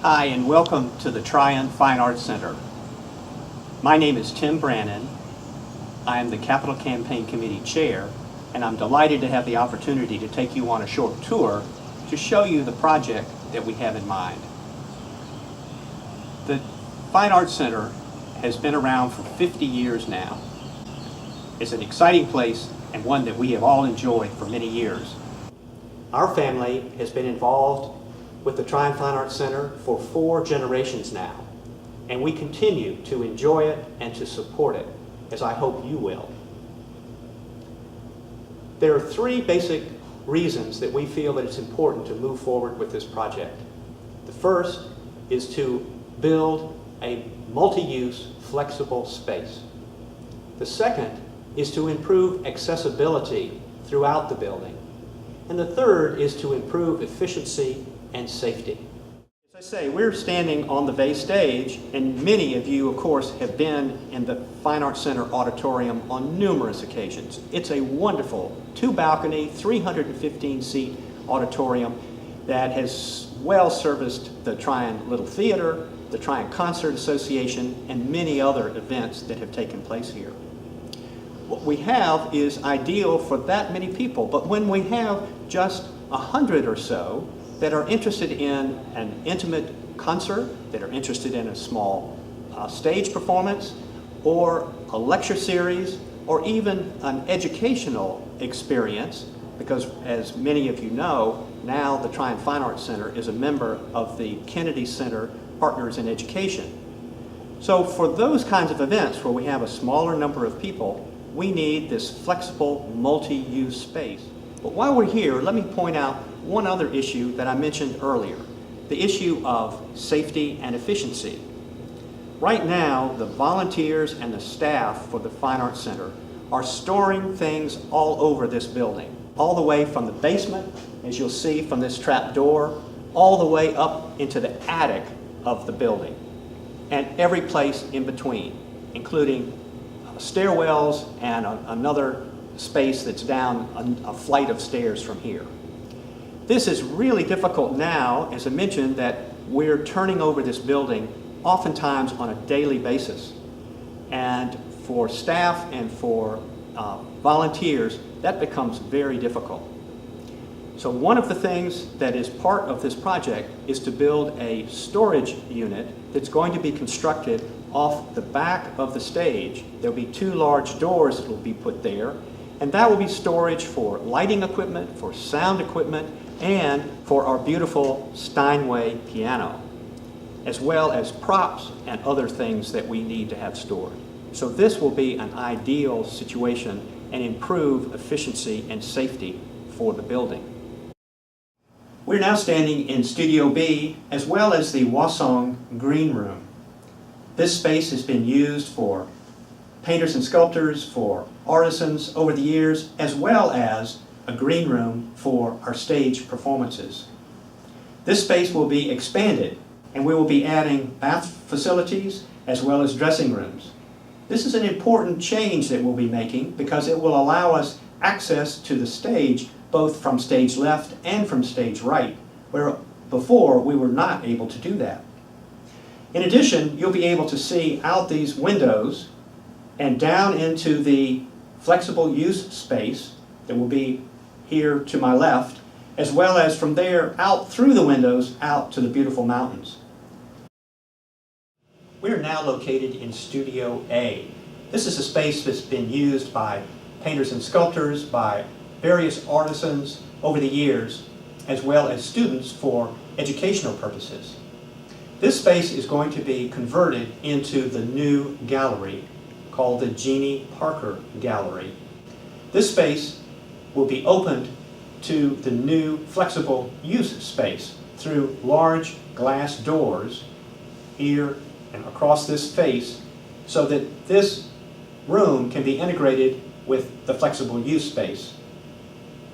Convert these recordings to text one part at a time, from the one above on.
Hi, and welcome to the Tryon Fine Arts Center. My name is Tim Brannon. I am the Capital Campaign Committee Chair, and I'm delighted to have the opportunity to take you on a short tour to show you the project that we have in mind. The Fine Arts Center has been around for 50 years now. It's an exciting place and one that we have all enjoyed for many years. Our family has been involved with the Tryon Fine Arts Center for 4 generations now, and we continue to enjoy it and to support it, as I hope you will. There are 3 basic reasons that we feel that it's important to move forward with this project. The first is to build a multi-use, flexible space. The second is to improve accessibility throughout the building. And the third is to improve efficiency and safety. As I say, we're standing on the Bay stage, and many of you, of course, have been in the Fine Arts Center auditorium on numerous occasions. It's a wonderful 2-balcony, 315-seat auditorium that has well serviced the Tryon Little Theater, the Tryon Concert Association, and many other events that have taken place here. What we have is ideal for that many people, but when we have just 100 or so that are interested in an intimate concert, that are interested in a small stage performance, or a lecture series, or even an educational experience, because as many of you know, now the Tryon Fine Arts Center is a member of the Kennedy Center Partners in Education. So for those kinds of events where we have a smaller number of people, we need this flexible, multi-use space. But while we're here, let me point out one other issue that I mentioned earlier, the issue of safety and efficiency. Right now, the volunteers and the staff for the Fine Arts Center are storing things all over this building, all the way from the basement, as you'll see from this trap door, all the way up into the attic of the building, and every place in between, including stairwells and another space that's down a flight of stairs from here. This is really difficult now, as I mentioned, that we're turning over this building oftentimes on a daily basis. And for staff and for volunteers, that becomes very difficult. So one of the things that is part of this project is to build a storage unit that's going to be constructed off the back of the stage. There'll be 2 large doors that will be put there, and that will be storage for lighting equipment, for sound equipment, and for our beautiful Steinway piano, as well as props and other things that we need to have stored. So this will be an ideal situation and improve efficiency and safety for the building. We're now standing in Studio B, as well as the Wasong Green Room. This space has been used for painters and sculptors, for artisans over the years, as well as a green room for our stage performances. This space will be expanded, and we will be adding bath facilities as well as dressing rooms. This is an important change that we'll be making because it will allow us access to the stage both from stage left and from stage right, where before we were not able to do that. In addition, you'll be able to see out these windows and down into the flexible use space that will be here to my left, as well as from there out through the windows out to the beautiful mountains. We are now located in Studio A. This is a space that's been used by painters and sculptors, by various artisans over the years, as well as students for educational purposes. This space is going to be converted into the new gallery called the Jeannie Parker Gallery. This space will be opened to the new flexible use space through large glass doors here and across this face, so that this room can be integrated with the flexible use space.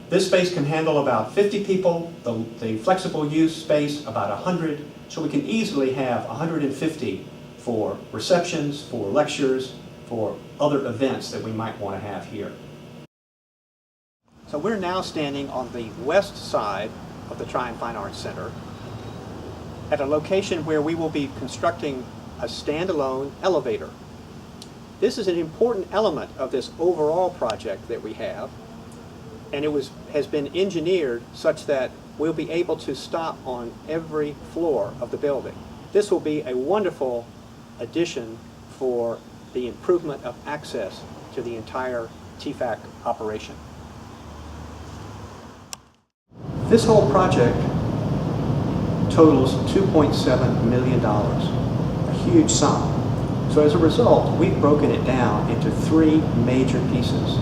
This space can handle about 50 people, the flexible use space about 100, so we can easily have 150 for receptions, for lectures, for other events that we might want to have here. So we're now standing on the west side of the Tryon Fine Arts Center. at a location where we will be constructing a standalone elevator. This is an important element of this overall project that we have, and has been engineered such that we'll be able to stop on every floor of the building. This will be a wonderful addition for the improvement of access to the entire TFAC operation. This whole project totals $2.7 million, a huge sum. So as a result, we've broken it down into three major pieces.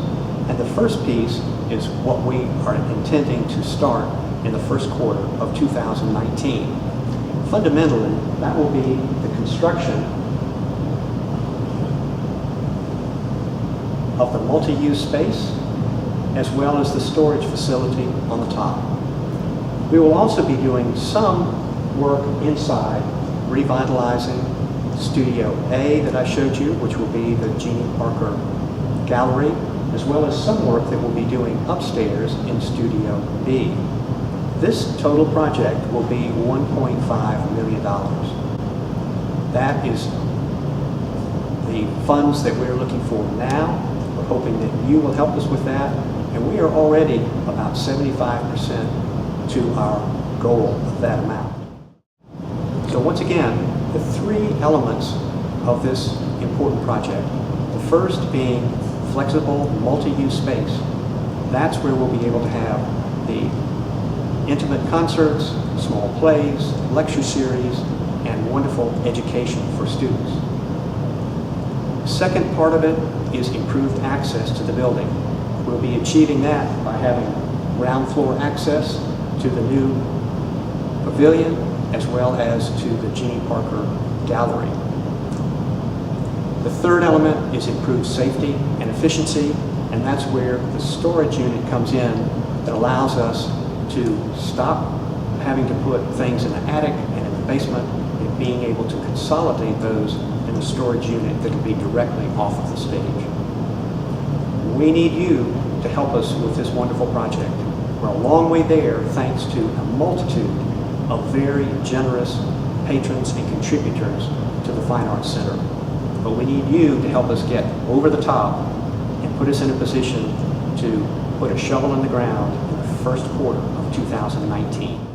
And the first piece is what we are intending to start in the first quarter of 2019. Fundamentally, that will be the construction of the multi-use space as well as the storage facility on the top. We will also be doing some work inside, revitalizing Studio A that I showed you, which will be the Jeannie Parker Gallery, as well as some work that we'll be doing upstairs in Studio B. This total project will be $1.5 million. That is the funds that we're looking for now. We're hoping that you will help us with that, and we are already about 75% to our goal of that amount. So once again, the three elements of this important project, the first being flexible multi-use space. That's where we'll be able to have the intimate concerts, small plays, lecture series, and wonderful education for students. The second part of it is improved access to the building. We'll be achieving that by having ground floor access to the new pavilion as well as to the Jeannie Parker Gallery. The third element is improved safety and efficiency, and that's where the storage unit comes in that allows us to stop having to put things in the attic and in the basement and being able to consolidate those in the storage unit that will be directly off of the stage. We need you to help us with this wonderful project. We're a long way there thanks to a multitude of very generous patrons and contributors to the Fine Arts Center. But we need you to help us get over the top and put us in a position to put a shovel in the ground in the first quarter of 2019.